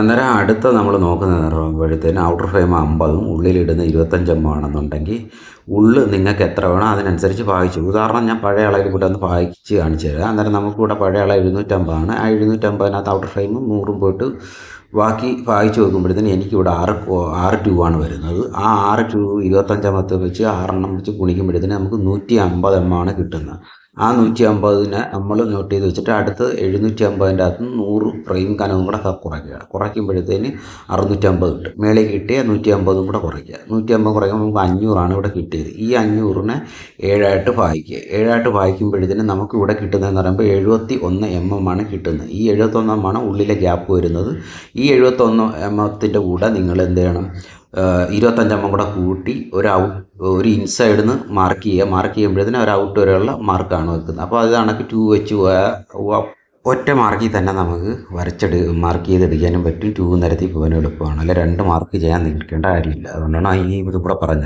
അന്നേരം അടുത്ത നമ്മൾ നോക്കുന്നത് പറയുമ്പോഴത്തേന് ഔട്ടർ ഫ്രെയിം 50ഉം ഉള്ളിലിടുന്ന 25 ആണെന്നുണ്ടെങ്കിൽ ഉള്ള് നിങ്ങൾക്ക് എത്ര വേണോ അതിനനുസരിച്ച് ഭാഗിച്ചു. ഉദാഹരണം ഞാൻ പഴയ അളവിൽ കൂടെ ഒന്ന് ഭാഗിച്ച് കാണിച്ചു തരാം. അന്നേരം നമുക്കിവിടെ പഴയ അളവ് 750 ആ 750 ഔട്ടർ ഫ്രെയിമും 100ഉം പോയിട്ട് ബാക്കി ഭാഗിച്ച് നോക്കുമ്പോഴത്തേന് എനിക്കിവിടെ 6 ട്യൂബാണ് വരുന്നത്. ആ 6 ട്യൂബ് 25 വെച്ച് 6 വെച്ച് ഗുണിക്കുമ്പോഴത്തേന് നമുക്ക് 150 കിട്ടുന്നത്. ആ 150നെ നമ്മൾ നോട്ട് ചെയ്ത് വെച്ചിട്ട് അടുത്ത് 750 അകത്ത് 100 ഫ്രെയിം കനവും കൂടെ കുറയ്ക്കുക. കുറയ്ക്കുമ്പോഴത്തേന് 650 കിട്ടും. മേളിൽ കിട്ടിയ 150 കൂടെ കുറയ്ക്കുക. 150 കുറയ്ക്കുമ്പോൾ നമുക്ക് 500 ഇവിടെ കിട്ടിയത്. ഈ 500നെ 7ആയിട്ട് ഭാഗിക്കുക. 7ആയിട്ട് ഭാഗിക്കുമ്പോഴത്തേന് നമുക്ക് ഇവിടെ കിട്ടുന്നതെന്ന് പറയുമ്പോൾ 71 ആണ് കിട്ടുന്നത്. ഈ 71 ഉള്ളിലെ ഗ്യാപ്പ് വരുന്നത്. ഈ 71 കൂടെ നിങ്ങൾ എന്ത് ചെയ്യണം, 25 കൂടെ കൂട്ടി ഒരു ഇൻസൈഡിൽ നിന്ന് മാർക്ക് ചെയ്യുക. മാർക്ക് ചെയ്യുമ്പോഴത്തേന് ഒരു ഔട്ട് വരെയുള്ള മാർക്കാണ് വെക്കുന്നത്. അപ്പോൾ അത് കണക്ക് 2 വെച്ച് ഒറ്റ മാർക്കിൽ തന്നെ നമുക്ക് മാർക്ക് ചെയ്തെടുക്കാനും പറ്റും. 2 നിരത്തി പോകാനും എളുപ്പമാണ്. അല്ല 2 മാർക്ക് ചെയ്യാൻ നിൽക്കേണ്ട കാര്യമില്ല. അതുകൊണ്ടാണ് ഈ ഇതും കൂടെ പറഞ്ഞത്.